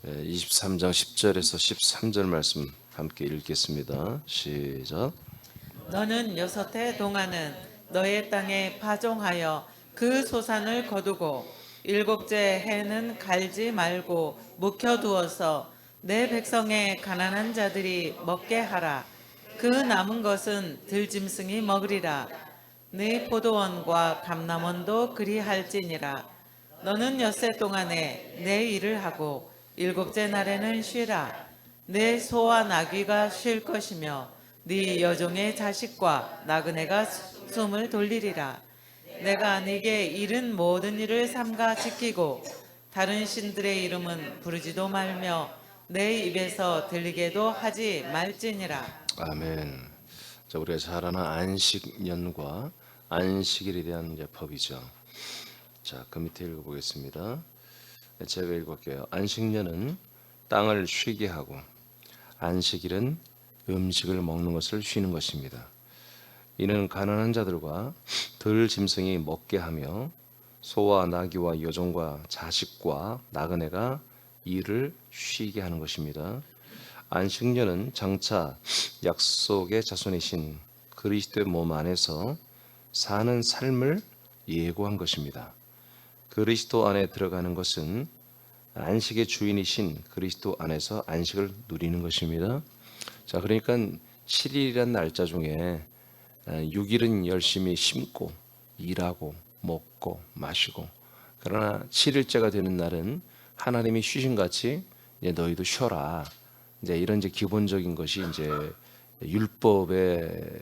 23장 10절에서 13절 말씀 함께 읽겠습니다. 시작. 너는 6해 동안은 너의 땅에 파종하여 그 소산을 거두고 7째 해는 갈지 말고 묵혀두어서 내 백성의 가난한 자들이 먹게 하라. 그 남은 것은 들짐승이 먹으리라. 네 포도원과 감람원도 그리할지니라. 너는 6해 동안에 내 일을 하고 7째 날에는 쉬라. 내 소와 나귀가 쉴 것이며 네 여종의 자식과 나그네가 숨을 돌리리라. 내가 네게 이른 모든 일을 삼가 지키고 다른 신들의 이름은 부르지도 말며 내 입에서 들리게도 하지 말지니라. 아멘. 자, 우리가 잘 아는 안식년과 안식일에 대한 이제 법이죠. 자, 그 밑에 읽어보겠습니다. 제가 읽을게요. 안식년은 땅을 쉬게 하고 안식일은 음식을 먹는 것을 쉬는 것입니다. 이는 가난한 자들과 들 짐승이 먹게 하며 소와 나귀와 여종과 자식과 나그네가 일을 쉬게 하는 것입니다. 안식년은 장차 약속의 자손이신 그리스도의 몸 안에서 사는 삶을 예고한 것입니다. 그리스도 안에 들어가는 것은 안식의 주인이신 그리스도 안에서 안식을 누리는 것입니다. 자, 그러니까 7일이라는 날짜 중에 6일은 열심히 심고 일하고 먹고 마시고, 그러나 7일째가 되는 날은 하나님이 쉬신 같이 이제 너희도 쉬어라. 이제 이런 이제 기본적인 것이 이제 율법의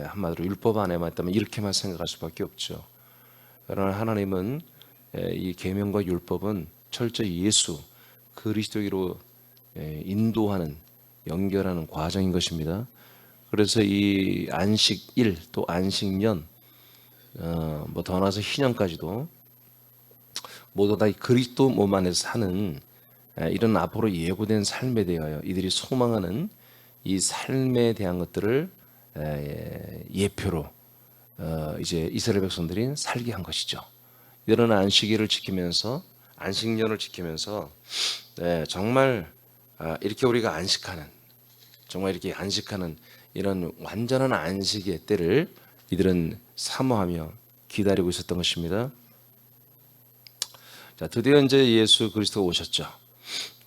한마디로 율법 안에만 있다면 이렇게만 생각할 수밖에 없죠. 그러나 하나님은 이 계명과 율법은 철저히 예수 그리스도로 인도하는 연결하는 과정인 것입니다. 그래서 이 안식일 또 안식년 뭐 더 나아가서 희년까지도 모두 다 그리스도 몸 안에서 사는 이런 앞으로 예고된 삶에 대하여 이들이 소망하는 이 삶에 대한 것들을 예표로 이제 이스라엘 백성들이 살게 한 것이죠. 이런 안식일을 지키면서 안식년을 지키면서 정말 이렇게 우리가 안식하는, 정말 이렇게 안식하는 이런 완전한 안식의 때를 이들은 사모하며 기다리고 있었던 것입니다. 자, 드디어 이제 예수 그리스도가 오셨죠.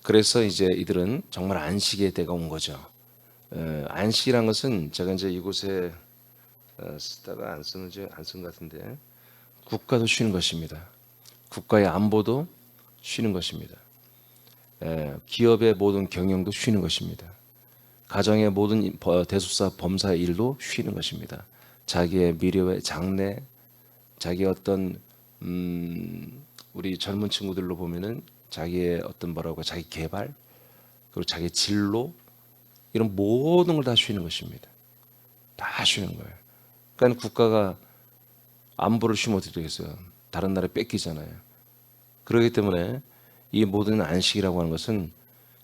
그래서 이제 이들은 정말 안식의 때가 온 거죠. 안식이란 것은 제가 이제 이곳에 쓰다가 안쓴 것 같은데, 국가도 쉬는 것입니다. 국가의 안보도 쉬는 것입니다. 기업의 모든 경영도 쉬는 것입니다. 가정의 모든 대속사 범사의 일도 쉬는 것입니다. 자기의 미래의 장래, 자기의 어떤 우리 젊은 친구들로 보면은 자기의 어떤 자기 개발, 그리고 자기 진로, 이런 모든 걸 다 쉬는 것입니다. 다 쉬는 거예요. 그러니까 국가가 안보를 쉬면 어떻게 되겠어요? 다른 나라에 뺏기잖아요. 그렇기 때문에 이 모든 안식이라고 하는 것은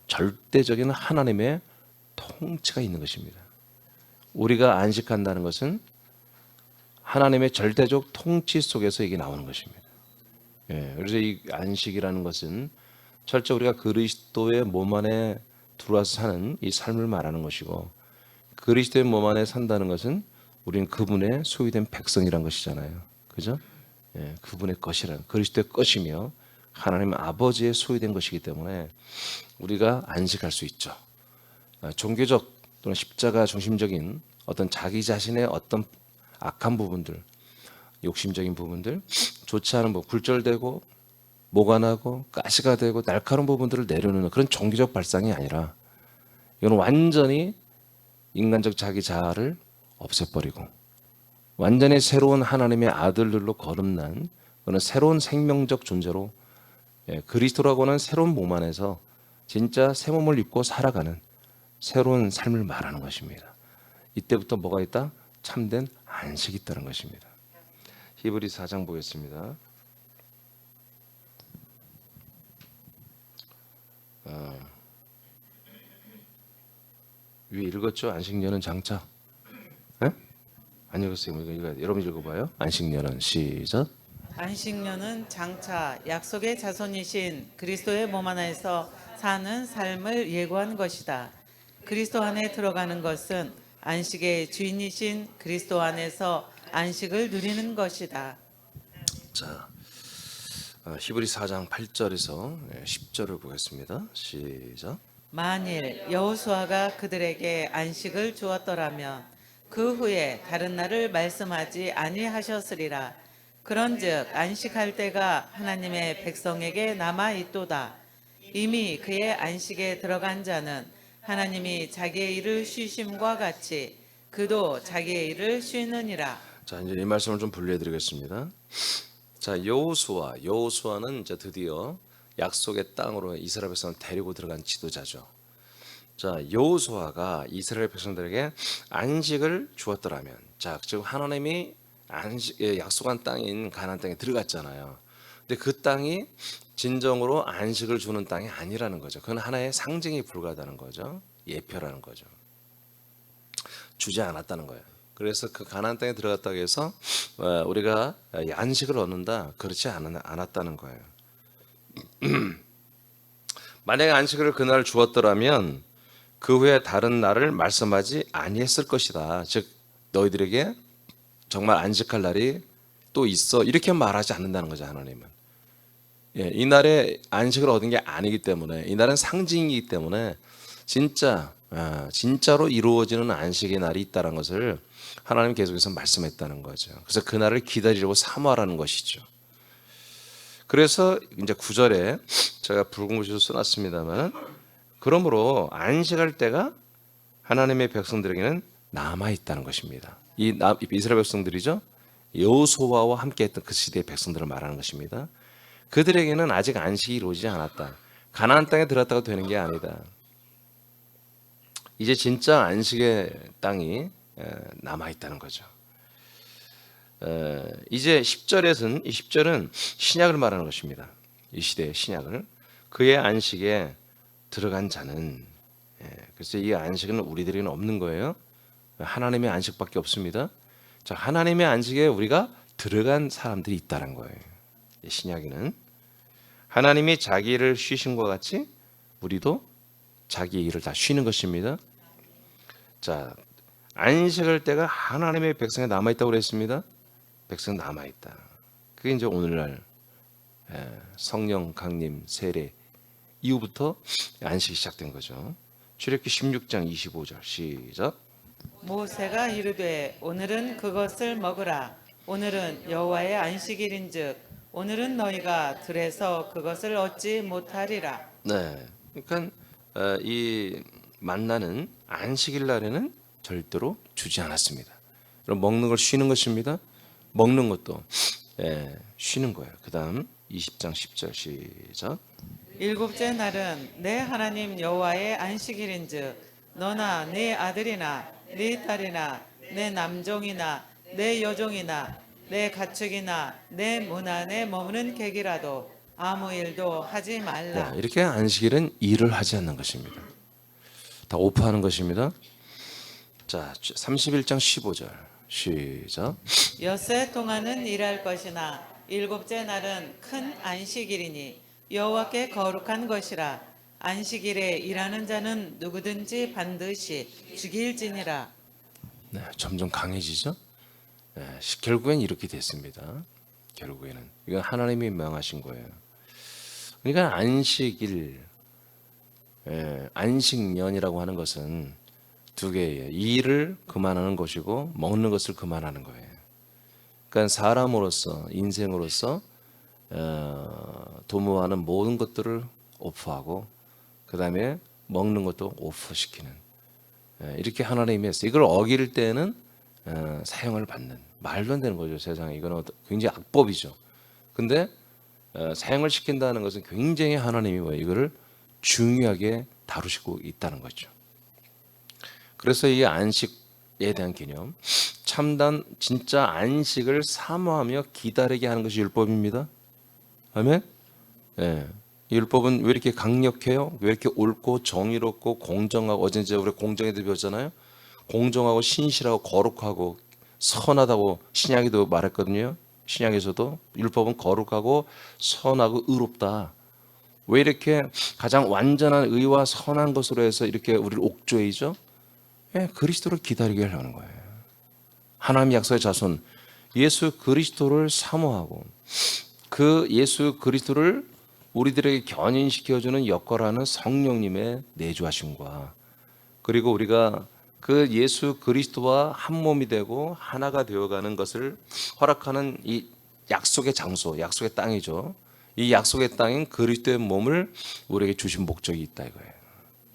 절대적인 하나님의 통치가 있는 것입니다. 우리가 안식한다는 것은 하나님의 절대적 통치 속에서 이게 나오는 것입니다. 그래서 이 안식이라는 것은 철저히 우리가 그리스도의 몸 안에 들어와서 사는 이 삶을 말하는 것이고, 그리스도의 몸 안에 산다는 것은 우리는 그분의 소유된 백성이란 것이잖아요. 그죠? 그분의 것이란, 그리스도의 것이며 하나님 아버지의 소유된 것이기 때문에 우리가 안식할 수 있죠. 종교적 또는 십자가 중심적인 어떤 자기 자신의 어떤 악한 부분들, 욕심적인 부분들, 좋지 않은 부분, 굴절되고 모관하고 가시가 되고 날카로운 부분들을 내려놓는 그런 종교적 발상이 아니라, 이건 완전히 인간적 자기 자아를 없애버리고 완전히 새로운 하나님의 아들들로 거듭난 그런 새로운 생명적 존재로, 그리스도라고 하는 새로운 몸 안에서 진짜 새 몸을 입고 살아가는 새로운 삶을 말하는 것입니다. 이때부터 뭐가 있다? 참된 안식이 있다는 것입니다. 히브리서 4장 보겠습니다. 위에 읽었죠? 안식년은 장차. 안 읽었어요. 이거 여러분 읽어봐요. 안식년은 시작. 안식년은 장차 약속의 자손이신 그리스도의 몸 안에서 사는 삶을 예고한 것이다. 그리스도 안에 들어가는 것은 안식의 주인이신 그리스도 안에서 안식을 누리는 것이다. 자, 히브리 4장 8절에서 10절을 보겠습니다. 시작. 만일 여호수아가 그들에게 안식을 주었더라면 그 후에 다른 날을 말씀하지 아니하셨으리라. 그런즉 안식할 때가 하나님의 백성에게 남아 있도다. 이미 그의 안식에 들어간 자는 하나님이 자기의 일을 쉬심과 같이 그도 자기의 일을 쉬느니라. 자, 이제 이 말씀을 좀 분류해 드리겠습니다. 자, 여호수아는 이제 드디어 약속의 땅으로 이스라엘 백성을 데리고 들어간 지도자죠. 자, 여호수아가 이스라엘 백성들에게 안식을 주었더라면, 자, 지금 하나님이 약속한 땅인 가나안 땅에 들어갔잖아요. 근데 그 땅이 진정으로 안식을 주는 땅이 아니라는 거죠. 그건 하나의 상징에 불과하다는 거죠. 예표라는 거죠. 주지 않았다는 거예요. 그래서 그 가나안 땅에 들어갔다고 해서 우리가 안식을 얻는다, 그렇지 않았다는 거예요. 만약에 안식을 그날 주었더라면 그 후에 다른 날을 말씀하지 아니했을 것이다. 즉 너희들에게 정말 안식할 날이 또 있어, 이렇게 말하지 않는다는 거죠. 하나님은 이 날에 안식을 얻은 게 아니기 때문에, 이 날은 상징이기 때문에 진짜로 이루어지는 안식의 날이 있다는 것을 하나님 계속해서 말씀했다는 거죠. 그래서 그 날을 기다리려고 사모하라는 것이죠. 그래서 이제 9절에 제가 붉은 글씨로 써놨습니다만, 그러므로 안식할 때가 하나님의 백성들에게는 남아 있다는 것입니다. 이 이스라엘 백성들이죠. 여호수아와 함께했던 그 시대의 백성들을 말하는 것입니다. 그들에게는 아직 안식이 이루어지지 않았다. 가나안 땅에 들어갔다가 되는 게 아니다. 이제 진짜 안식의 땅이 남아 있다는 거죠. 이제 10절에서는, 이 10절은 신약을 말하는 것입니다. 이 시대의 신약을. 그의 안식에 들어간 자는, 그래서 이 안식은 우리들에게는 없는 거예요. 하나님의 안식밖에 없습니다. 자, 하나님의 안식에 우리가 들어간 사람들이 있다는 거예요. 신약에는 하나님이 자기 일을 쉬신 것 같이 우리도 자기 일을 다 쉬는 것입니다. 자, 안식할 때가 하나님의 백성에 남아 있다고 그랬습니다. 백성 남아 있다. 그게 이제 오늘날 성령 강림 세례 이후부터 안식이 시작된 거죠. 출애굽기 16장 25절 시작. 모세가 이르되 오늘은 그것을 먹으라. 오늘은 여호와의 안식일인즉 오늘은 너희가 들에서 그것을 얻지 못하리라. 네, 그러니까 이 만나는 안식일 날에는 절대로 주지 않았습니다. 그럼 먹는 걸 쉬는 것입니다. 먹는 것도 쉬는 거예요. 그 다음 20장 10절 시작. 일곱째 날은 내 하나님 여호와의 안식일인즉 너나 네 아들이나 네 딸이나 내 남종이나 내 여종이나 내 가축이나 내 문 안에 머무는 객이라도 아무 일도 하지 말라. 이렇게 안식일은 일을 하지 않는 것입니다. 다 오프하는 것입니다. 자, 31장 15절 시작. 엿새 동안은 일할 것이나 일곱째 날은 큰 안식일이니 여호와께 거룩한 것이라. 안식일에 일하는 자는 누구든지 반드시 죽일지니라. 네, 점점 강해지죠. 결국엔 이렇게 됐습니다. 결국에는 이건 하나님이 명하신 거예요. 그러니까 안식일, 안식년이라고 하는 것은 두 개예요. 일을 그만하는 것이고 먹는 것을 그만하는 거예요. 그러니까 사람으로서, 인생으로서 도모하는 모든 것들을 오프하고 그 다음에 먹는 것도 오프시키는, 이렇게 하나님이 했어요. 이걸 어길 때는 사형을 받는, 말도 안 되는 거죠. 세상에 이거는 굉장히 악법이죠. 근데 사형을 시킨다는 것은 굉장히 하나님이 이거를 중요하게 다루시고 있다는 거죠. 그래서 이 안식에 대한 개념, 참단 진짜 안식을 사모하며 기다리게 하는 것이 율법입니다. 아멘. 율법은 왜 이렇게 강력해요? 왜 이렇게 옳고 정의롭고 공정하고, 어제 이제 우리 공정에 대해 배웠잖아요. 공정하고 신실하고 거룩하고 선하다고 신약에도 말했거든요. 신약에서도 율법은 거룩하고 선하고 의롭다. 왜 이렇게 가장 완전한 의와 선한 것으로 해서 이렇게 우리를 옥죄이죠? 예, 그리스도를 기다리게 하려는 거예요. 하나님 약속의 자손 예수 그리스도를 사모하고 그 예수 그리스도를 우리들에게 견인시켜주는 역할하는 성령님의 내주하심과 그리고 우리가 그 예수 그리스도와 한 몸이 되고 하나가 되어가는 것을 허락하는 이 약속의 장소, 약속의 땅이죠. 이 약속의 땅인 그리스도의 몸을 우리에게 주신 목적이 있다 이거예요.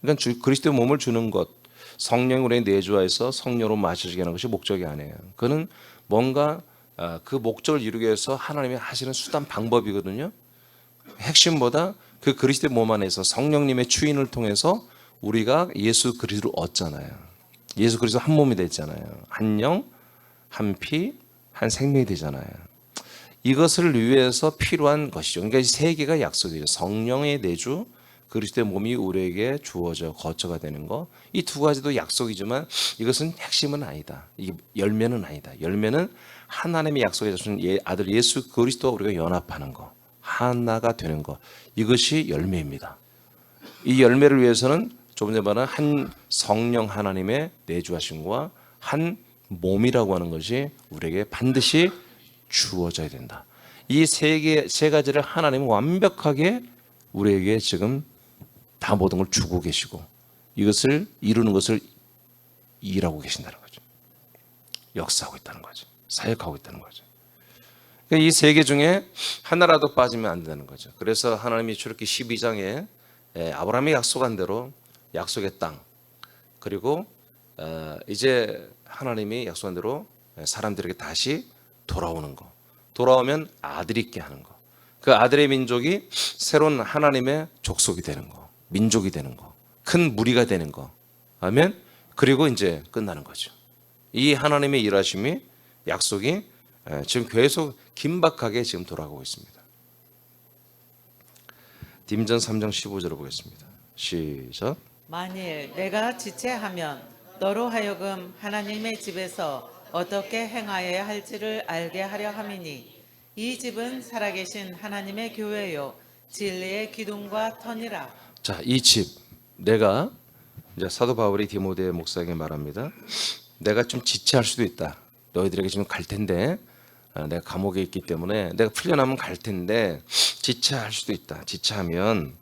그러니까 그리스도의 몸을 주는 것, 성령 우리에게 내주하여서 성령으로 마시게 하는 것이 목적이 아니에요. 그는 뭔가 그 목적을 이루기 위해서 하나님이 하시는 수단 방법이거든요. 핵심보다 그 그리스도의 몸 안에서 성령님의 추인을 통해서 우리가 예수 그리스도를 얻잖아요. 예수 그리스도 한 몸이 됐잖아요. 한 영, 한 피, 한 생명이 되잖아요. 이것을 위해서 필요한 것이죠. 그러니까 이 세 개가 약속이죠. 성령의 내주, 그리스도의 몸이 우리에게 주어져 거처가 되는 거. 이 두 가지도 약속이지만 이것은 핵심은 아니다. 이게 열매는 아니다. 열매는 하나님의 약속에 주신 아들 예수 그리스도와 우리가 연합하는 거. 하나가 되는 것 이것이 열매입니다. 이 열매를 위해서는 조금 전에 말한 한 성령 하나님의 내주하심과 한 몸이라고 하는 것이 우리에게 반드시 주어져야 된다. 이 세 가지를 하나님은 완벽하게 우리에게 지금 다 모든 걸 주고 계시고 이것을 이루는 것을 일하고 계신다는 거죠. 역사하고 있다는 거죠. 사역하고 있다는 거죠. 이 세 개 중에 하나라도 빠지면 안 된다는 거죠. 그래서 하나님이 출애굽기 12장에 아브라함이 약속한 대로 약속의 땅 그리고 이제 하나님이 약속한 대로 사람들에게 다시 돌아오는 거. 돌아오면 아들이 있게 하는 거. 그 아들의 민족이 새로운 하나님의 족속이 되는 거. 민족이 되는 거. 큰 무리가 되는 거. 아멘. 그리고 이제 끝나는 거죠. 이 하나님의 일하심이 약속이 지금 계속 긴박하게 지금 돌아가고 있습니다. 딤전 3장 15절을 보겠습니다. 시작. 만일 내가 지체하면 너로 하여금 하나님의 집에서 어떻게 행하여야 할지를 알게 하려 함이니 이 집은 살아계신 하나님의 교회요 진리의 기둥과 터니라. 자, 이 집 내가 이제 사도 바울이 디모데 목사에게 말합니다. 내가 좀 지체할 수도 있다. 너희들에게 지금 갈 텐데 내가 감옥에 있기 때문에 내가 풀려나면 갈 텐데 지체할 수도 있다. 지체하면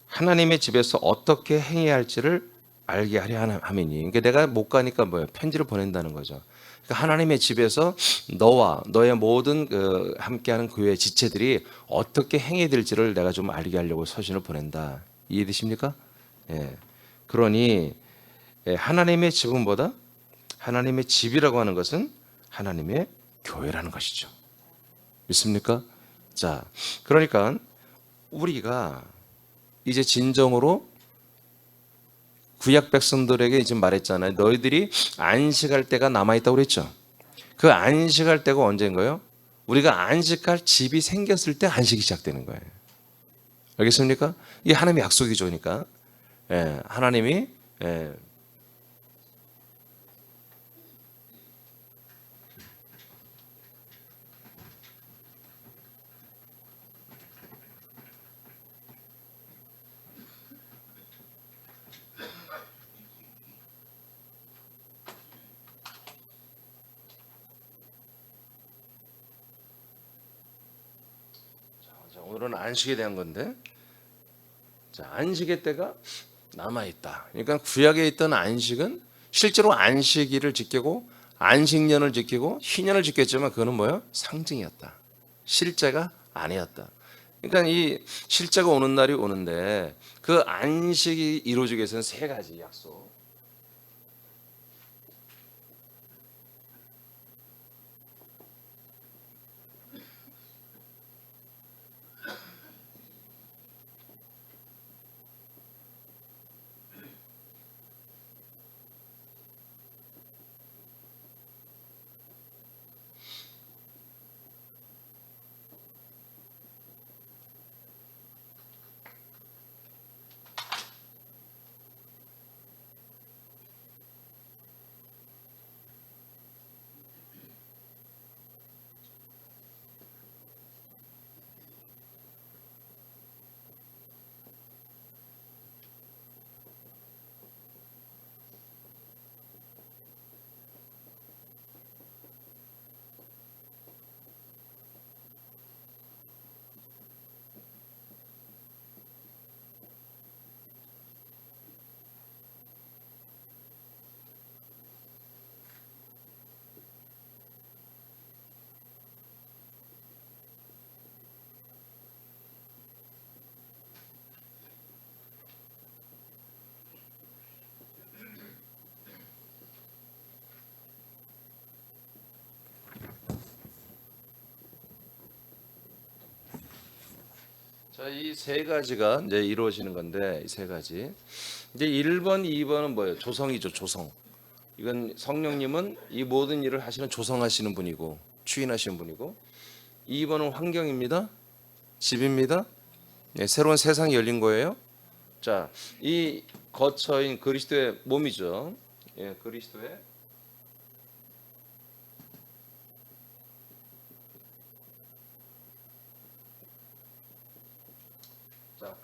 하나님의 집에서 어떻게 행해야 할지를 알게 하려 함이니. 그러니까 내가 못 가니까 뭐예요? 편지를 보낸다는 거죠. 그러니까 하나님의 집에서 너와 너의 모든 함께하는 교회 지체들이 어떻게 행해야 될지를 내가 좀 알게 하려고 서신을 보낸다. 이해되십니까? 예. 그러니 하나님의 집은보다 하나님의 집이라고 하는 것은 하나님의 교회라는 것이죠. 믿습니까? 자, 그러니까 우리가 이제 진정으로 구약 백성들에게 지금 말했잖아요. 너희들이 안식할 때가 남아있다고 그랬죠. 그 안식할 때가 언제인가요? 우리가 안식할 집이 생겼을 때 안식이 시작되는 거예요. 알겠습니까? 이게 하나님의 약속이죠. 그러니까 하나님이 오늘은 안식에 대한 건데, 자, 안식의 때가 남아 있다. 그러니까 구약에 있던 안식은 실제로 안식일을 지키고 안식년을 지키고 희년을 지켰지만 그거는 뭐예요? 상징이었다. 실제가 아니었다. 그러니까 이 실제가 오는 날이 오는데 그 안식이 이루어지기 위해서는 세 가지 약속. 자, 이 세 가지가 이제 이루어지는 건데, 이 세 가지. 이제 1번, 2번은 뭐예요? 조성이죠, 조성. 이건 성령님은 이 모든 일을 하시는 조성하시는 분이고 추인하시는 분이고, 2번은 환경입니다. 집입니다. 네, 새로운 세상이 열린 거예요. 자, 이 거처인 그리스도의 몸이죠. 예, 그리스도의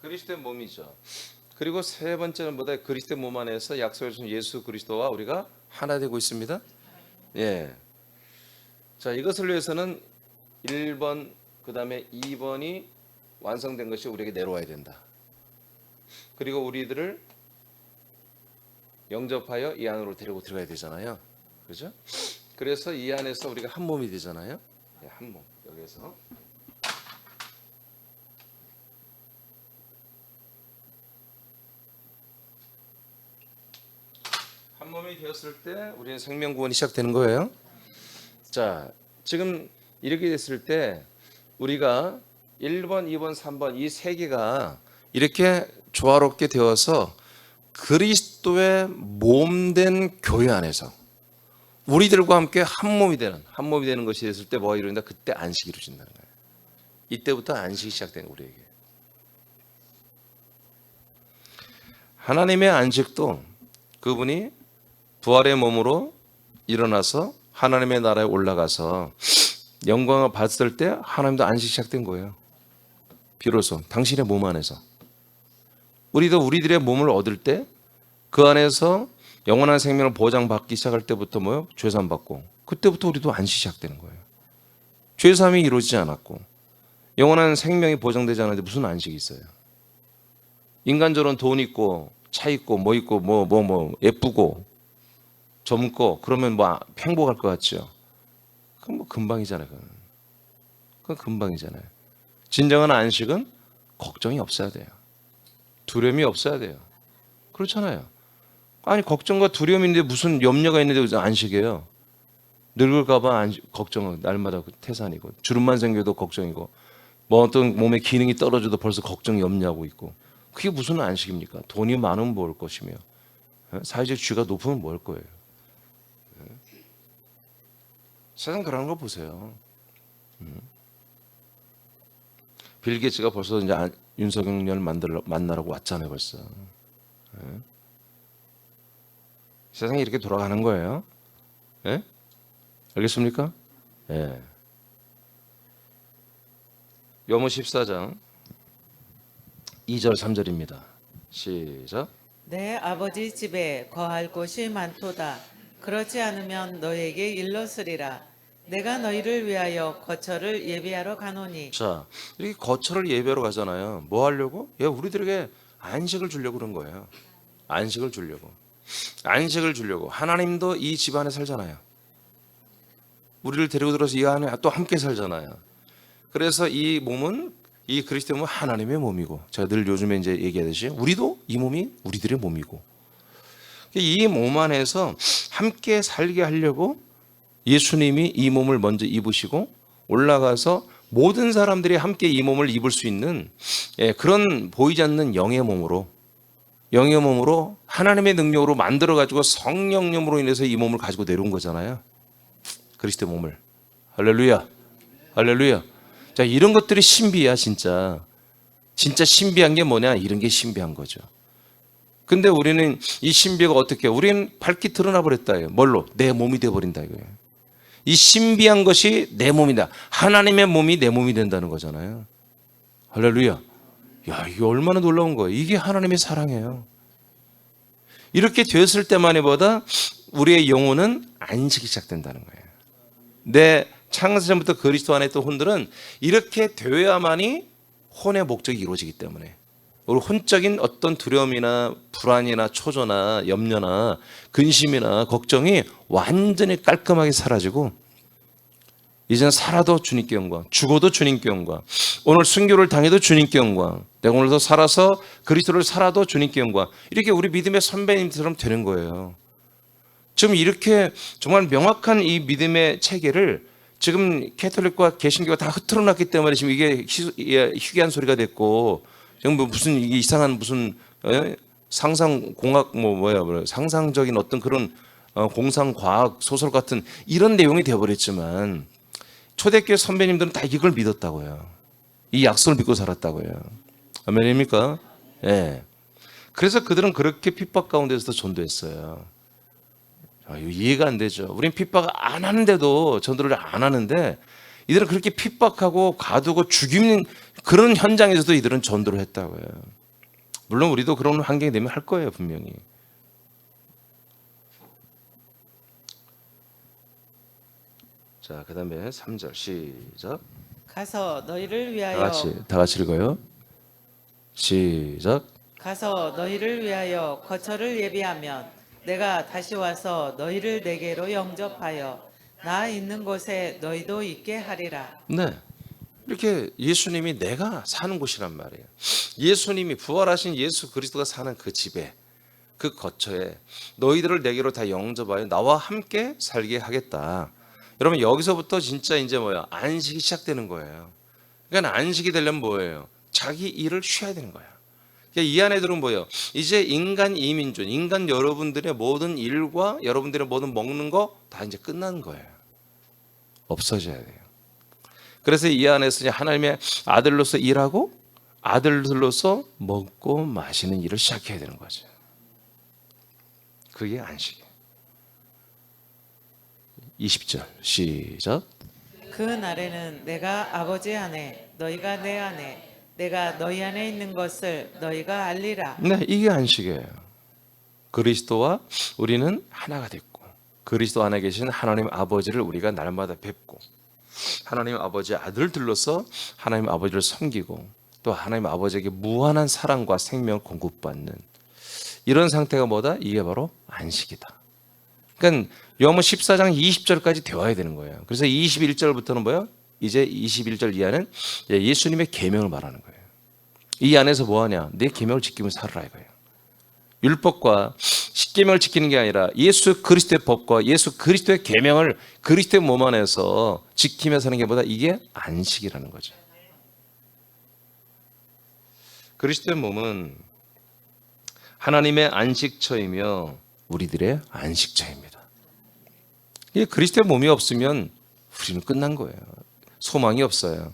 그리스도의 몸이죠. 그리고 세 번째는 뭐다? 그리스도의 몸 안에서 약속해 주신 예수 그리스도와 우리가 하나 되고 있습니다. 예. 자, 이것을 위해서는 1번 그다음에 2번이 완성된 것이 우리에게 내려와야 된다. 그리고 우리들을 영접하여 이 안으로 데리고 들어가야 되잖아요. 그렇죠? 그래서 이 안에서 우리가 한 몸이 되잖아요. 예, 한 몸. 여기에서 한 몸이 되었을 때 우리는 생명 구원이 시작되는 거예요. 자, 지금 이렇게 됐을 때 우리가 1번, 2번, 3번 이 세 개가 이렇게 조화롭게 되어서 그리스도의 몸된 교회 안에서 우리들과 함께 한 몸이 되는 것이 됐을 때 뭐가 이루어진다? 그때 안식이 이루어진다는 거예요. 이때부터 안식이 시작되는 우리에게. 하나님의 안식도 그분이 부활의 몸으로 일어나서 하나님의 나라에 올라가서 영광을 받을 때 하나님도 안식 시작된 거예요. 비로소 당신의 몸 안에서. 우리도 우리들의 몸을 얻을 때 그 안에서 영원한 생명을 보장받기 시작할 때부터 뭐요? 죄사함 받고 그때부터 우리도 안식 시작되는 거예요. 죄사함이 이루어지지 않았고 영원한 생명이 보장되지 않았는데 무슨 안식이 있어요? 인간적으로는 돈 있고 차 있고 뭐 있고 뭐 예쁘고 젊고 그러면 뭐 행복할 것 같죠. 그건 뭐 금방이잖아요. 그건 금방이잖아요. 진정한 안식은 걱정이 없어야 돼요. 두려움이 없어야 돼요. 그렇잖아요. 아니 걱정과 두려움이 있는데 무슨 염려가 있는데 안식이에요. 늙을까 봐 걱정, 날마다 태산이고 주름만 생겨도 걱정이고 뭐 어떤 몸의 기능이 떨어져도 벌써 걱정 염려하고 있고 그게 무슨 안식입니까? 돈이 많으면 뭘 것이며 사회적 지위가 높으면 뭘 거예요. 세상 그러는 거 보세요. 빌 게이츠가 벌써 이제 윤석열 만나라고 왔잖아요, 벌써. 세상이 이렇게 돌아가는 거예요. 예? 알겠습니까? 예. 요모 14장 2절 3절입니다. 시작. 내 아버지 집에 거할 곳이 많도다. 그렇지 않으면 너에게 일렀으리라. 내가 너희를 위하여 거처를 예비하러 가노니. 자, 이렇게 거처를 예배하러 가잖아요. 뭐 하려고? 예, 우리들에게 안식을 주려고 그런 거예요. 안식을 주려고. 안식을 주려고. 하나님도 이 집 안에 살잖아요. 우리를 데리고 들어서 이 안에 또 함께 살잖아요. 그래서 이 몸은 이 그리스도의 몸은 하나님의 몸이고 제가 늘 요즘에 이제 얘기하듯이 우리도 이 몸이 우리들의 몸이고 이 몸 안에서 함께 살게 하려고 예수님이 이 몸을 먼저 입으시고 올라가서 모든 사람들이 함께 이 몸을 입을 수 있는 그런 보이지 않는 영의 몸으로 하나님의 능력으로 만들어가지고 성령님으로 인해서 이 몸을 가지고 내려온 거잖아요. 그리스도의 몸을. 할렐루야. 할렐루야. 자, 이런 것들이 신비야, 진짜. 진짜 신비한 게 뭐냐? 이런 게 신비한 거죠. 근데 우리는 이 신비가 어떻게 해요? 우리는 밝게 드러나 버렸다. 뭘로? 내 몸이 되어버린다 이거예요. 이 신비한 것이 내 몸이다. 하나님의 몸이 내 몸이 된다는 거잖아요. 할렐루야. 야, 이게 얼마나 놀라운 거예요. 이게 하나님의 사랑이에요. 이렇게 되었을 때만이보다 우리의 영혼은 안식이 시작된다는 거예요. 내 창세전부터 그리스도 안에 있던 혼들은 이렇게 되어야만이 혼의 목적이 이루어지기 때문에 우리 혼적인 어떤 두려움이나 불안이나 초조나 염려나 근심이나 걱정이 완전히 깔끔하게 사라지고 이제는 살아도 주님께 영광, 죽어도 주님께 영광, 오늘 순교를 당해도 주님께 영광, 내가 오늘도 살아서 그리스도를 살아도 주님께 영광, 이렇게 우리 믿음의 선배님처럼 되는 거예요. 지금 이렇게 정말 명확한 이 믿음의 체계를 지금 캐톨릭과 개신교가 다 흐트러났기 때문에 지금 이게 희귀한 소리가 됐고, 지금 뭐 무슨 이게 이상한 무슨 상상공학 뭐야 상상적인 어떤 그런 공상과학 소설 같은 이런 내용이 되어버렸지만, 초대교회 선배님들은 다 이걸 믿었다고요. 이 약속을 믿고 살았다고요. 아멘입니까? 예. 그래서 그들은 그렇게 핍박 가운데서도 전도했어요. 이거 이해가 안 되죠. 우린 핍박을 안 하는데도 전도를 안 하는데, 이들은 그렇게 핍박하고 가두고 죽이는 그런 현장에서도 이들은 전도를 했다고요. 물론 우리도 그런 환경이 되면 할 거예요, 분명히. 자, 그다음에 3절 시작. 가서 너희를 다 위하여 같이 읽어요. 시작. 가서 너희를 위하여 거처를 예비하면 내가 다시 와서 너희를 내게로 영접하여 나 있는 곳에 너희도 있게 하리라. 네. 이렇게 예수님이 내가 사는 곳이란 말이에요. 예수님이 부활하신 예수 그리스도가 사는 그 집에, 그 거처에 너희들을 내게로 다 영접하여 나와 함께 살게 하겠다. 여러분, 여기서부터 진짜 이제 안식이 시작되는 거예요. 그러니까 안식이 되려면 뭐예요? 자기 일을 쉬어야 되는 거야. 그러니까 이 안에 들은 뭐예요? 이제 인간 이민족, 인간 여러분들의 모든 일과 여러분들의 모든 먹는 거 다 이제 끝난 거예요. 없어져야 돼요. 그래서 이 안에서 이제 하나님의 아들로서 일하고 아들들로서 먹고 마시는 일을 시작해야 되는 거죠. 그게 안식이에요. 20절 시작. 그 날에는 내가 아버지 안에 너희가 내 안에 내가 너희 안에 있는 것을 너희가 알리라. 네, 이게 안식이에요. 그리스도와 우리는 하나가 됐고, 그리스도 안에 계신 하나님 아버지를 우리가 날마다 뵙고, 하나님 아버지의 아들들로서 하나님 아버지를 섬기고, 또 하나님 아버지에게 무한한 사랑과 생명을 공급받는 이런 상태가 뭐다? 이게 바로 안식이다. 그러니까 요한복음 14장 20절까지 되어야 되는 거예요. 그래서 21절부터는 뭐예요? 이제 21절 이하는 예수님의 계명을 말하는 거예요. 이 안에서 뭐 하냐? 내 계명을 지키며 살아라 이거예요. 율법과 십계명을 지키는 게 아니라 예수 그리스도의 법과 예수 그리스도의 계명을 그리스도의 몸 안에서 지키며 사는 게 뭐다? 이게 안식이라는 거죠. 그리스도의 몸은 하나님의 안식처이며 우리들의 안식처입니다. 이 그리스도의 몸이 없으면 우리는 끝난 거예요. 소망이 없어요.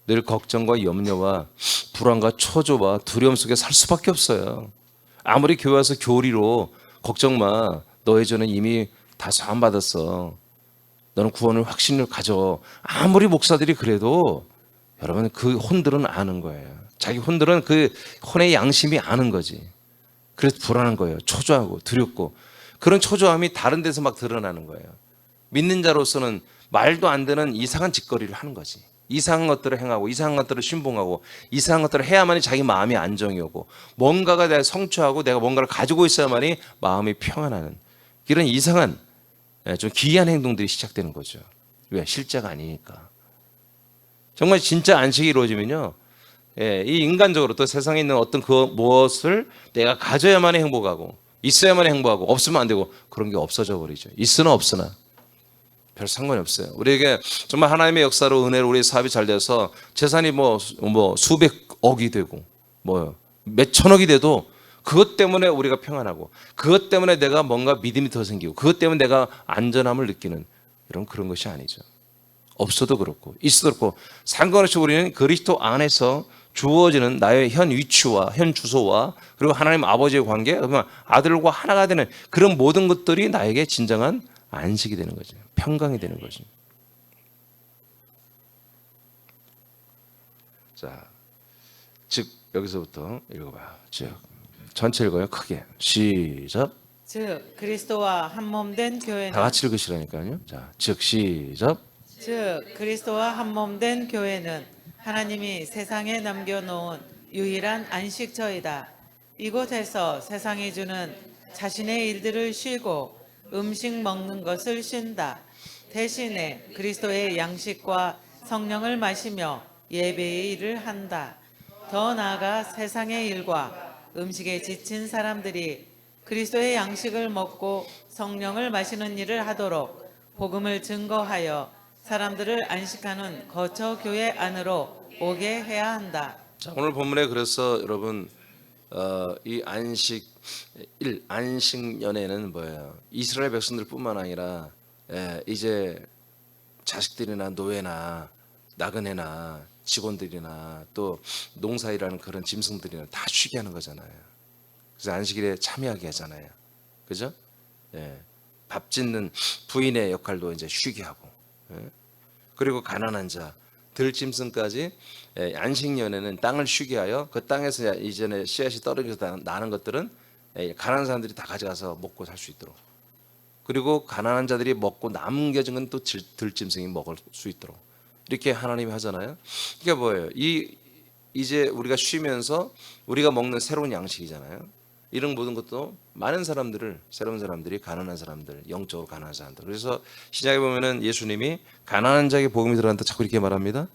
늘 걱정과 염려와 불안과 초조와 두려움 속에 살 수밖에 없어요. 아무리 교회 와서 교리로 걱정 마, 너의 죄는 이미 다 사함받았어, 너는 구원을 확신을 가져, 아무리 목사들이 그래도 여러분 그 혼들은 아는 거예요. 자기 혼들은 그 혼의 양심이 아는 거지. 그래서 불안한 거예요. 초조하고 두렵고, 그런 초조함이 다른 데서 막 드러나는 거예요. 믿는 자로서는 말도 안 되는 이상한 짓거리를 하는 거지. 이상한 것들을 행하고 이상한 것들을 신봉하고 이상한 것들을 해야만이 자기 마음이 안정이 오고, 뭔가가 내가 성취하고 내가 뭔가를 가지고 있어야만이 마음이 평안하는 이런 이상한 좀 기이한 행동들이 시작되는 거죠. 왜? 실제가 아니니까. 정말 진짜 안식이 이루어지면요, 이 인간적으로 또 세상에 있는 어떤 그 무엇을 내가 가져야만이 행복하고 있어야만이 행복하고 없으면 안 되고 그런 게 없어져 버리죠. 있으나 없으나 별 상관이 없어요. 우리에게 정말 하나님의 역사로 은혜로 우리 사업이 잘 돼서 재산이 뭐 수백억이 되고 뭐 몇천억이 돼도 그것 때문에 우리가 평안하고, 그것 때문에 내가 뭔가 믿음이 더 생기고, 그것 때문에 내가 안전함을 느끼는 그런 것이 아니죠. 없어도 그렇고 있어도 그렇고 상관없이 우리는 그리스도 안에서 주어지는 나의 현 위치와 현 주소와 그리고 하나님 아버지의 관계, 그러면 아들과 하나가 되는 그런 모든 것들이 나에게 진정한 안식이 되는 거죠. 평강이 되는 거죠. 자, 즉 여기서부터 읽어봐요. 즉 전체 읽어요. 크게 시작. 즉 그리스도와 한 몸 된 교회는 다 같이 읽으시라니까요. 자, 즉 시작. 즉 그리스도와 한 몸 된 교회는 하나님이 세상에 남겨놓은 유일한 안식처이다. 이곳에서 세상이 주는 자신의 일들을 쉬고 음식 먹는 것을 쉰다. 대신에 그리스도의 양식과 성령을 마시며 예배의 일을 한다. 더 나아가 세상의 일과 음식에 지친 사람들이 그리스도의 양식을 먹고 성령을 마시는 일을 하도록 복음을 증거하여 사람들을 안식하는 거처 교회 안으로 오게 해야 한다. 자, 오늘 본문에 그래서 여러분 이 안식년에는 뭐예요? 이스라엘 백성들뿐만 아니라 이제 자식들이나 노예나 나그네나 직원들이나 또 농사일하는 그런 짐승들이나 다 쉬게 하는 거잖아요. 그래서 안식일에 참여하게 하잖아요. 그죠? 밥 짓는 부인의 역할도 이제 쉬게 하고, 그리고 가난한 자, 들짐승까지 안식년에는 땅을 쉬게 하여 그 땅에서 이전에 씨앗이 떨어져서 나는 것들은 가난한 사람들이 다 가져가서 먹고 살 수 있도록, 그리고 가난한 자들이 먹고 남겨진 건 또 들짐승이 먹을 수 있도록 이렇게 하나님이 하잖아요. 이게 뭐예요? 이제 우리가 쉬면서 우리가 먹는 새로운 양식이잖아요. 이런 모든 것도 많은 사람들을, 새로운 사람들이, 가난한 사람들, 영적으로 가난한 사람들. 그래서 시작에 보면은 예수님이 가난한 자에게 복음이 들어간다 자꾸 이렇게 말합니다.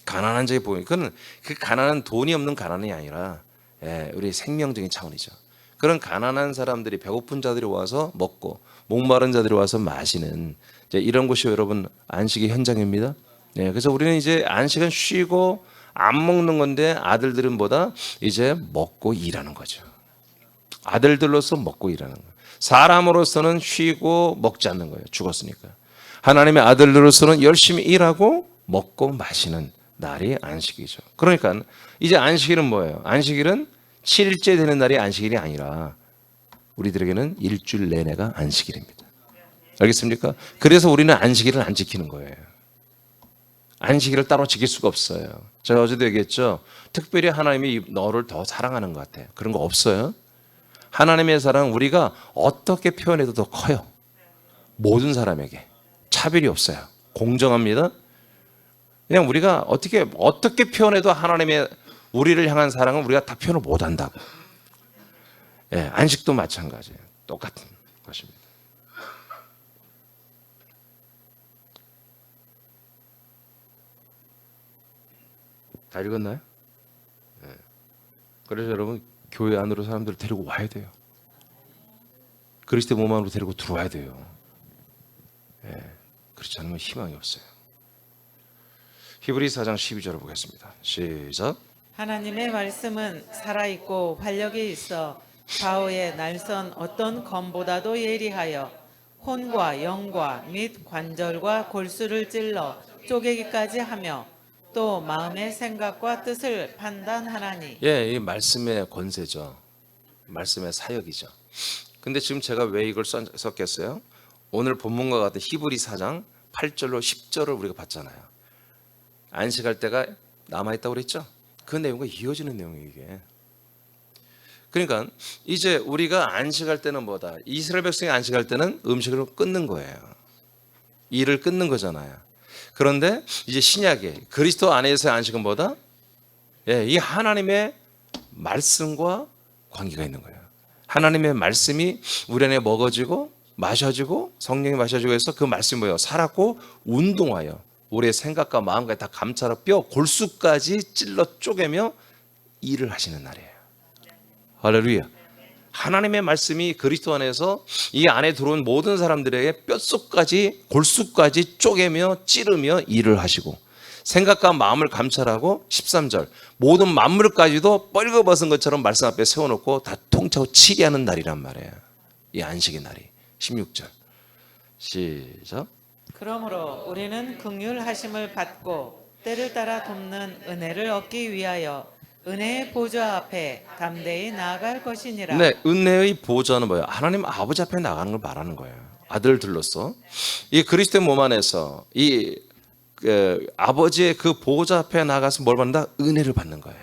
가난한 자에게 복음이. 그건 그 가난한 돈이 없는 가난이 아니라 우리 생명적인 차원이죠. 그런 가난한 사람들이, 배고픈 자들이 와서 먹고 목마른 자들이 와서 마시는 이런 곳이 여러분 안식의 현장입니다. 그래서 우리는 이제 안식은 쉬고 안 먹는 건데 아들들은 뭐다? 이제 먹고 일하는 거죠. 아들들로서 먹고 일하는 거예요. 사람으로서는 쉬고 먹지 않는 거예요. 죽었으니까. 하나님의 아들들로서는 열심히 일하고 먹고 마시는 날이 안식이죠. 그러니까 이제 안식일은 뭐예요? 안식일은 7일째 되는 날이 안식일이 아니라 우리들에게는 일주일 내내가 안식일입니다. 알겠습니까? 그래서 우리는 안식일을 안 지키는 거예요. 안식일을 따로 지킬 수가 없어요. 제가 어제도 얘기했죠. 특별히 하나님이 너를 더 사랑하는 것 같아. 그런 거 없어요. 하나님의 사랑 우리가 어떻게 표현해도 더 커요. 모든 사람에게 차별이 없어요. 공정합니다. 그냥 우리가 어떻게 표현해도 하나님의 우리를 향한 사랑은 우리가 다 표현을 못한다고. 안식도 마찬가지예요. 똑같은 것입니다. 다 읽었나요? 그래서 여러분 교회 안으로 사람들을 데리고 와야 돼요. 그리스도의 몸 안으로 데리고 들어와야 돼요. 그렇지 않으면 희망이 없어요. 히브리 4장 12절을 보겠습니다. 시작. 하나님의 말씀은 살아있고 활력이 있어 좌우의 날선 어떤 검보다도 예리하여 혼과 영과 및 관절과 골수를 찔러 쪼개기까지 하며 또 마음의 생각과 뜻을 판단하나니. 이 말씀의 권세죠. 말씀의 사역이죠. 근데 지금 제가 왜 이걸 썼겠어요? 오늘 본문과 같은 히브리 4장 8절로 10절을 우리가 봤잖아요. 안식할 때가 남아있다고 그랬죠? 그 내용과 이어지는 내용이에요, 이게. 그러니까 이제 우리가 안식할 때는 뭐다? 이스라엘 백성이 안식할 때는 음식을 끊는 거예요. 일을 끊는 거잖아요. 그런데 이제 신약에 그리스도 안에서의 안식은 뭐다? 이 하나님의 말씀과 관계가 있는 거예요. 하나님의 말씀이 우리 안에 먹어지고 마셔지고 성령이 마셔지고 해서 그 말씀이 뭐예요? 살았고 운동하여 우리의 생각과 마음까지 다 감찰하고 뼈 골수까지 찔러 쪼개며 일을 하시는 날이에요. 할렐루야. 하나님의 말씀이 그리스도 안에서 이 안에 들어온 모든 사람들에게 뼛속까지 골수까지 쪼개며 찌르며 일을 하시고 생각과 마음을 감찰하고 13절 모든 만물까지도 뻘거벗은 것처럼 말씀 앞에 세워놓고 다 통째로 치게 하는 날이란 말이에요. 이 안식의 날이 16절 시작. 그러므로 우리는 긍휼하심을 받고 때를 따라 돕는 은혜를 얻기 위하여 은혜의 보좌 앞에 담대히 나아갈 것이니라. 네, 은혜의 보좌는 뭐예요? 하나님 아버지 앞에 나가는 걸 말하는 거예요. 아들들로서 이 그리스도의 몸 안에서 이 아버지의 그 보좌 앞에 나가서 뭘 받는다? 은혜를 받는 거예요.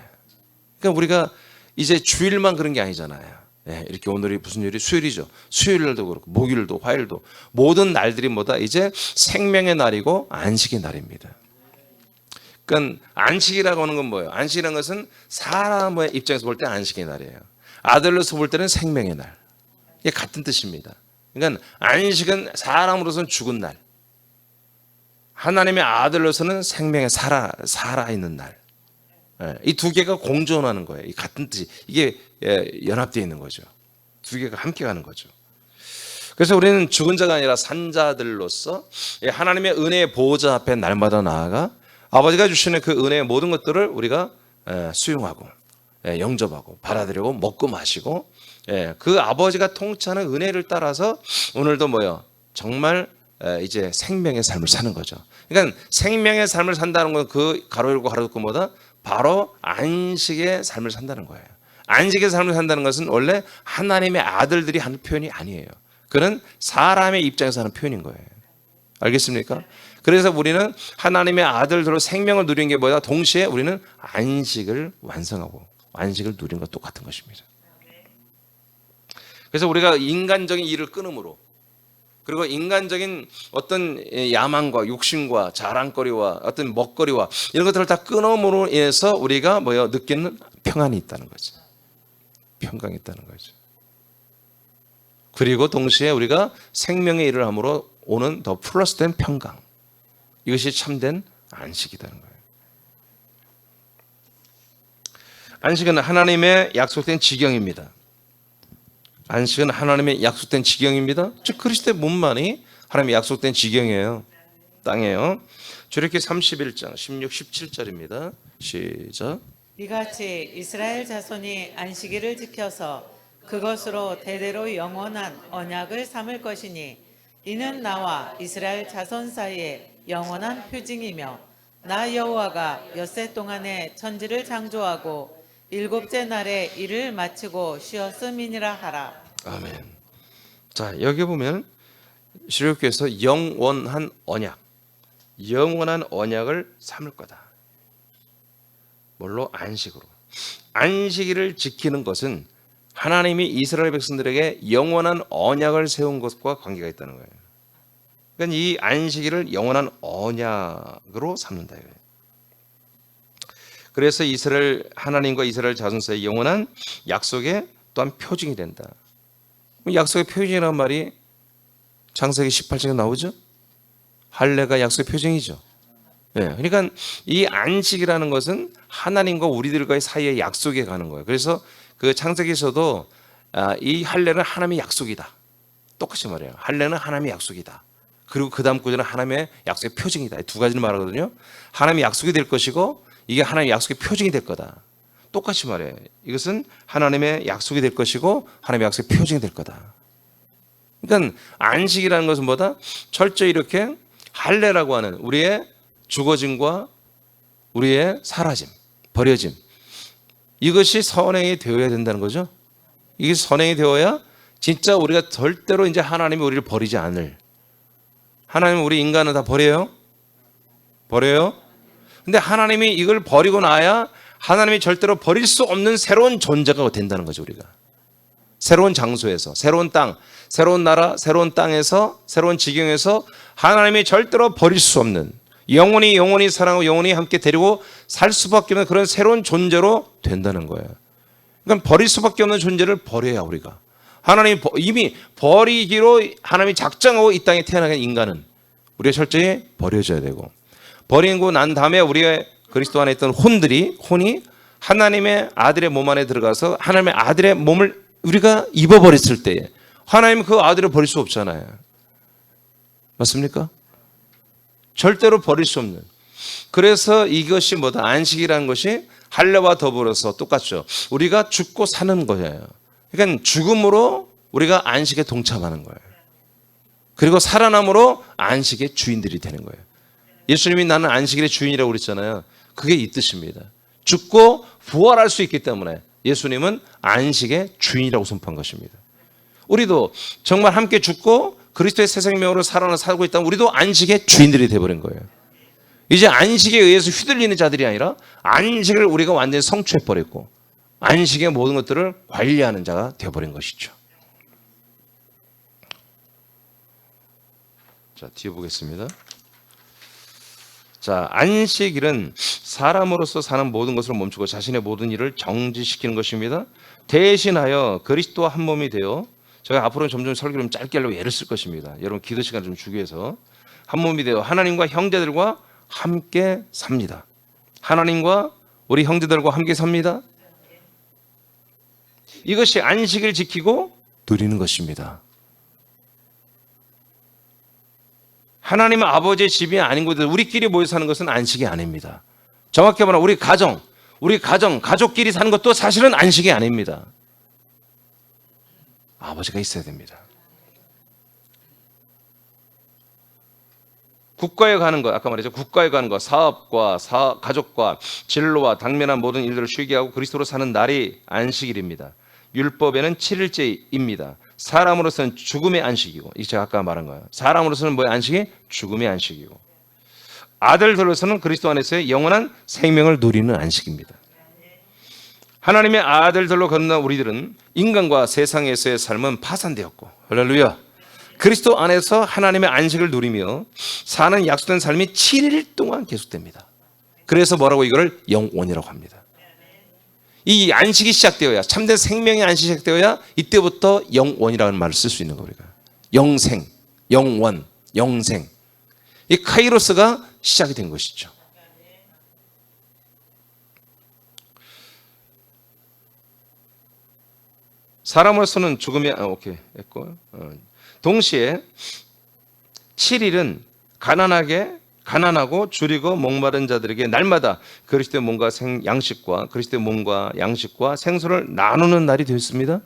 그러니까 우리가 이제 주일만 그런 게 아니잖아요. 이렇게 오늘이 무슨 요일이? 수요일이죠. 수요일도 그렇고 목요일도 화요일도 모든 날들이 뭐다? 이제 생명의 날이고 안식의 날입니다. 그러니까 안식이라고 하는 건 뭐예요? 안식이라는 것은 사람의 입장에서 볼 때 안식의 날이에요. 아들로서 볼 때는 생명의 날. 이게 같은 뜻입니다. 그러니까 안식은 사람으로서는 죽은 날. 하나님의 아들로서는 생명의 살아있는 날. 이 두 개가 공존하는 거예요. 이 같은 뜻이. 이게 연합되어 있는 거죠. 두 개가 함께 가는 거죠. 그래서 우리는 죽은 자가 아니라 산 자들로서 하나님의 은혜의 보호자 앞에 날마다 나아가 아버지가 주시는 그 은혜의 모든 것들을 우리가 수용하고 영접하고 받아들이고 먹고 마시고 그 아버지가 통치하는 은혜를 따라서 오늘도 뭐요? 정말 이제 생명의 삶을 사는 거죠. 그러니까 생명의 삶을 산다는 건 그 가로 열고 가로 닫고 뭐다? 바로 안식의 삶을 산다는 거예요. 안식의 삶을 산다는 것은 원래 하나님의 아들들이 하는 표현이 아니에요. 그는 사람의 입장에서 하는 표현인 거예요. 알겠습니까? 그래서 우리는 하나님의 아들들로 생명을 누리는 게 뭐야? 동시에 우리는 안식을 완성하고 안식을 누리는 것 똑같은 것입니다. 그래서 우리가 인간적인 일을 끊음으로 그리고 인간적인 어떤 야망과 욕심과 자랑거리와 어떤 먹거리와 이런 것들을 다 끊음으로 인해서 우리가 뭐요? 느끼는 평안이 있다는 거죠. 평강이 있다는 거죠. 그리고 동시에 우리가 생명의 일을 함으로 오는 더 플러스된 평강. 이것이 참된 안식이라는 거예요. 안식은 하나님의 약속된 지경입니다. 안식은 하나님의 약속된 지경입니다. 즉 그리스도의 몸만이 하나님의 약속된 지경이에요. 땅이에요. 출애굽기 31장 16, 17절입니다. 시작. 이같이 이스라엘 자손이 안식일을 지켜서 그것으로 대대로 영원한 언약을 삼을 것이니 이는 나와 이스라엘 자손 사이에 영원한 표징이며 나 여호와가 엿새 동안에 천지를 창조하고 일곱째 날에 일을 마치고 쉬었음이니라 하라. 아멘. 자, 여기 보면 출애굽기에서 영원한 언약, 영원한 언약을 삼을 거다. 뭘로? 안식으로. 안식일을 지키는 것은 하나님이 이스라엘 백성들에게 영원한 언약을 세운 것과 관계가 있다는 거예요. 그러니까 이 안식일을 영원한 언약으로 삼는다. 그래서 이스라엘 하나님과 이스라엘 자손 사이 영원한 약속의 또한 표징이 된다. 약속의 표징이라는 말이 창세기 18장에 나오죠. 할례가 약속의 표징이죠. 그러니까 이 안식이라는 것은 하나님과 우리들과의 사이의 약속에 가는 거예요. 그래서 그 창세기에서도 이 할례는 하나님의 약속이다. 똑같이 말해요. 할례는 하나님의 약속이다. 그리고 그 다음 구절은 하나님의 약속의 표징이다. 두 가지를 말하거든요. 하나님의 약속이 될 것이고 이게 하나님의 약속의 표징이 될 거다. 똑같이 말해요. 이것은 하나님의 약속이 될 것이고 하나님의 약속의 표징이 될 거다. 그러니까 안식이라는 것은 뭐다? 철저히 이렇게 할례라고 하는 우리의 죽어짐과 우리의 사라짐, 버려짐, 이것이 선행이 되어야 된다는 거죠. 이게 선행이 되어야 진짜 우리가 절대로 이제 하나님이 우리를 버리지 않을. 하나님은 우리 인간은 다 버려요? 버려요? 근데 하나님이 이걸 버리고 나야 하나님이 절대로 버릴 수 없는 새로운 존재가 된다는 거죠, 우리가. 새로운 장소에서, 새로운 땅, 새로운 나라, 새로운 땅에서, 새로운 지경에서 하나님이 절대로 버릴 수 없는 영원히 사랑하고 영원히 함께 데리고 살 수밖에 없는 그런 새로운 존재로 된다는 거예요. 그러니까 버릴 수밖에 없는 존재를 버려야 우리가. 하나님이 이미 버리기로 하나님이 작정하고 이 땅에 태어나게 인간은 우리가 철저히 버려져야 되고 버리고 난 다음에 우리의 그리스도 안에 있던 혼이 하나님의 아들의 몸 안에 들어가서 하나님의 아들의 몸을 우리가 입어버렸을 때 하나님은 그 아들을 버릴 수 없잖아요. 맞습니까? 절대로 버릴 수 없는. 그래서 이것이 뭐다? 안식이라는 것이 할례와 더불어서 똑같죠. 우리가 죽고 사는 거예요. 그러니까 죽음으로 우리가 안식에 동참하는 거예요. 그리고 살아남으로 안식의 주인들이 되는 거예요. 예수님이 나는 안식일의 주인이라고 그랬잖아요. 그게 이 뜻입니다. 죽고 부활할 수 있기 때문에 예수님은 안식의 주인이라고 선포한 것입니다. 우리도 정말 함께 죽고 그리스도의 새 생명으로 살고 있다면 우리도 안식의 주인들이 되어버린 거예요. 이제 안식에 의해서 휘둘리는 자들이 아니라 안식을 우리가 완전히 성취해버렸고 안식의 모든 것들을 관리하는 자가 되어버린 것이죠. 자, 뒤에 보겠습니다. 자, 안식일은 사람으로서 사는 모든 것을 멈추고 자신의 모든 일을 정지시키는 것입니다. 대신하여 그리스도와 한 몸이 되어 제가 앞으로는 점점 설교를 좀 짧게 하려고 애를 쓸 것입니다. 여러분 기도 시간 좀 주기 위해서 한 몸이 되어 하나님과 형제들과 함께 삽니다. 하나님과 우리 형제들과 함께 삽니다. 이것이 안식을 지키고 누리는 것입니다. 하나님은 아버지의 집이 아닌 곳에서 우리끼리 모여 사는 것은 안식이 아닙니다. 정확히 말하면 우리 가족끼리 사는 것도 사실은 안식이 아닙니다. 아버지가 있어야 됩니다. 국가에 가는 것, 아까 말했죠. 국가에 가는 것, 사업과 가족과 진로와 당면한 모든 일들을 쉬게 하고 그리스도로 사는 날이 안식일입니다. 율법에는 7일째입니다. 사람으로서는 죽음의 안식이고, 이게 제가 아까 말한 거예요. 사람으로서는 뭐의 안식이? 죽음의 안식이고, 아들들로서는 그리스도 안에서의 영원한 생명을 누리는 안식입니다. 하나님의 아들들로 거듭난 우리들은 인간과 세상에서의 삶은 파산되었고, 할렐루야, 그리스도 안에서 하나님의 안식을 누리며 사는 약속된 삶이 7일 동안 계속됩니다. 그래서 뭐라고 이거를 영원이라고 합니다. 이 안식이 시작되어야, 참된 생명의 안식이 시작되어야 이때부터 영원이라는 말을 쓸 수 있는 거예요. 영생, 영원, 영생. 이 카이로스가 시작이 된 것이죠. 사람으로서는 죽음이 오케이 했고, 동시에 7일은 가난하고 줄이고 목마른 자들에게 날마다 그리스도의 몸과 양식과 그리스도의 몸과 양식과 생수를 나누는 날이 되었습니다.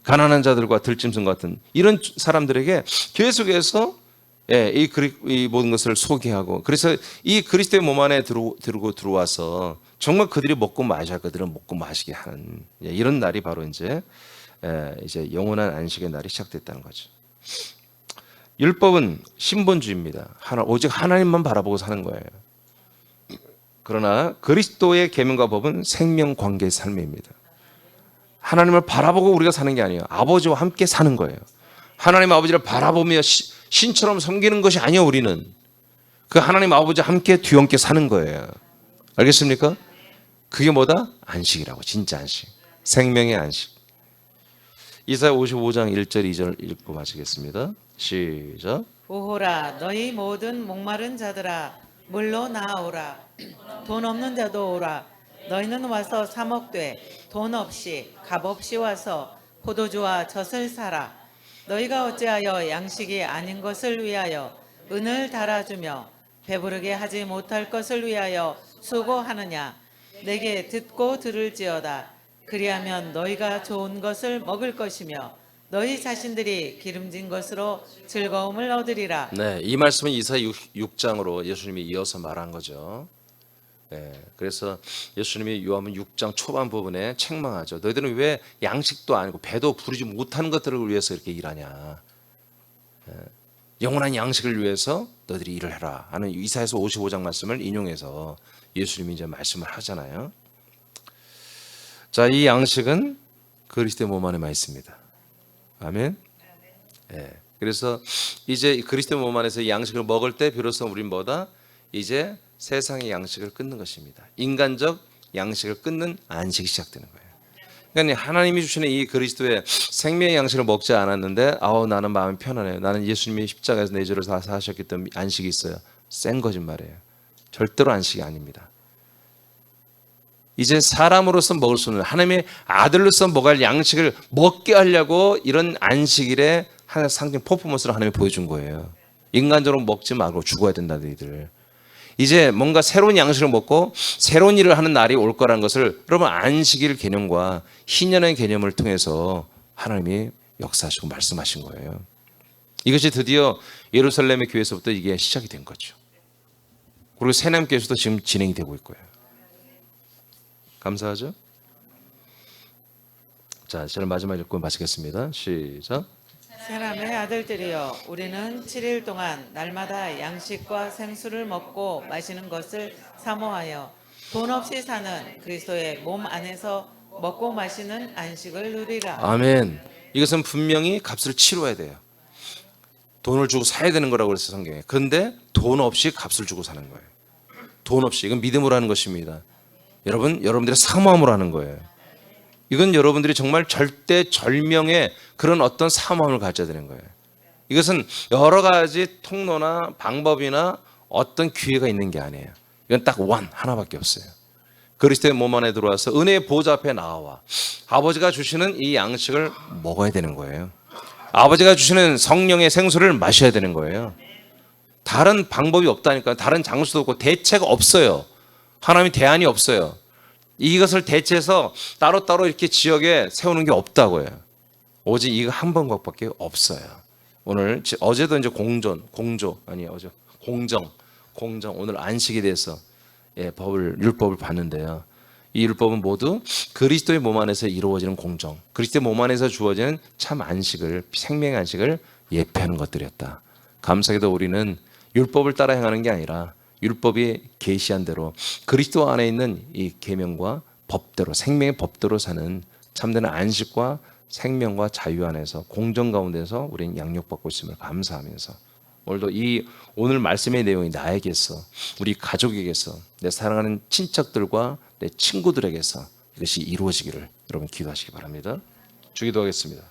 가난한 자들과 들짐승 같은 이런 사람들에게 계속해서 이 모든 것을 소개하고, 그래서 이 그리스도의 몸 안에 들어와서 정말 그들이 먹고 마셔야 할 것들은 먹고 마시게 하는 이런 날이 바로 이제 영원한 안식의 날이 시작됐다는 거죠. 율법은 신본주의입니다. 오직 하나님만 바라보고 사는 거예요. 그러나 그리스도의 계명과 법은 생명 관계의 삶입니다. 하나님을 바라보고 우리가 사는 게 아니에요. 아버지와 함께 사는 거예요. 하나님 아버지를 바라보며 신처럼 섬기는 것이 아니에요. 우리는 그 하나님 아버지와 함께 뒤엉켜 사는 거예요. 알겠습니까? 그게 뭐다? 안식이라고. 진짜 안식, 생명의 안식. 이사야 55장 1절 2절 읽고 마치겠습니다. 시작. 오호라 너희 모든 목마른 자들아 물로 나아오라. 돈 없는 자도 오라. 너희는 와서 사 먹되 돈 없이 값 없이 와서 포도주와 젖을 사라. 너희가 어찌하여 양식이 아닌 것을 위하여 은을 달아주며 배부르게 하지 못할 것을 위하여 수고하느냐. 내게 듣고 들을지어다. 그리하면 너희가 좋은 것을 먹을 것이며 너희 자신들이 기름진 것으로 즐거움을 얻으리라. 네, 이 말씀은 이사야 6장으로 예수님이 이어서 말한 거죠. 그래서 예수님이 요한복음 6장 초반 부분에 책망하죠. 너희들은 왜 양식도 아니고 배도 부르지 못하는 것들을 위해서 이렇게 일하냐. 영원한 양식을 위해서 너희들이 일을 해라 하는 이사야서 55장 말씀을 인용해서 예수님이 이제 말씀을 하잖아요. 자, 이 양식은 그리스도의 몸 안에만 있습니다. 아멘. 그래서 이제 그리스도의 몸 안에서 이 양식을 먹을 때 비로소 우린 뭐다? 이제 세상의 양식을 끊는 것입니다. 인간적 양식을 끊는 안식이 시작되는 거예요. 그러니까 하나님이 주시는 이 그리스도의 생명의 양식을 먹지 않았는데 나는 마음이 편안해요. 나는 예수님이 십자가에서 내 죄를 다 사하셨기 때문에 안식이 있어요. 센 거짓말이에요. 절대로 안식이 아닙니다. 이제 사람으로서 먹을 수 없는, 하나님의 아들로서 먹을 양식을 먹게 하려고 이런 안식일에 하나의 상징 퍼포먼스를 하나님이 보여준 거예요. 인간적으로 먹지 말고 죽어야 된다 너희들. 이제 뭔가 새로운 양식을 먹고 새로운 일을 하는 날이 올 거라는 것을 여러분 안식일 개념과 희년의 개념을 통해서 하나님이 역사하시고 말씀하신 거예요. 이것이 드디어 예루살렘의 교회에서부터 이게 시작이 된 거죠. 그리고 새남교회에서도 지금 진행이 되고 있고요. 감사하죠? 자, 저는 마지막 읽고 마치겠습니다. 시작. 사람의 아들들이여 우리는 7일 동안 날마다 양식과 생수를 먹고 마시는 것을 사모하여 돈 없이 사는 그리스도의 몸 안에서 먹고 마시는 안식을 누리라. 아멘. 이것은 분명히 값을 치러야 돼요. 돈을 주고 사야 되는 거라고 그랬어요, 성경에. 그런데 돈 없이 값을 주고 사는 거예요. 돈 없이. 이건 믿음으로 하는 것입니다. 여러분들의 사모함으로 하는 거예요. 이건 여러분들이 정말 절대절명의 그런 어떤 사모함을 가져야 되는 거예요. 이것은 여러 가지 통로나 방법이나 어떤 기회가 있는 게 아니에요. 이건 딱 하나밖에 없어요. 그리스도의 몸 안에 들어와서 은혜의 보좌 앞에 나와 아버지가 주시는 이 양식을 먹어야 되는 거예요. 아버지가 주시는 성령의 생수를 마셔야 되는 거예요. 다른 방법이 없다니까. 다른 장소도 없고 대체가 없어요. 하나님의 대안이 없어요. 이것을 대체해서 따로따로 이렇게 지역에 세우는 게 없다고요. 오직 이거 한 방법밖에 없어요. 오늘 어제도 이제 공정 오늘 안식에 대해서 율법을 봤는데요. 이 율법은 모두 그리스도의 몸 안에서 이루어지는 공정, 그리스도의 몸 안에서 주어지는 참 안식을, 생명의 안식을 예표하는 것들이었다. 감사하게도 우리는 율법을 따라 행하는 게 아니라 율법이 계시한 대로 그리스도 안에 있는 이 계명과 법대로, 생명의 법대로 사는 참되는 안식과 생명과 자유 안에서 공정 가운데서 우리는 양육받고 있음을 감사하면서 오늘도 이 오늘 말씀의 내용이 나에게서, 우리 가족에게서, 내 사랑하는 친척들과 내 친구들에게서 이것이 이루어지기를 여러분 기도하시기 바랍니다. 주기도하겠습니다.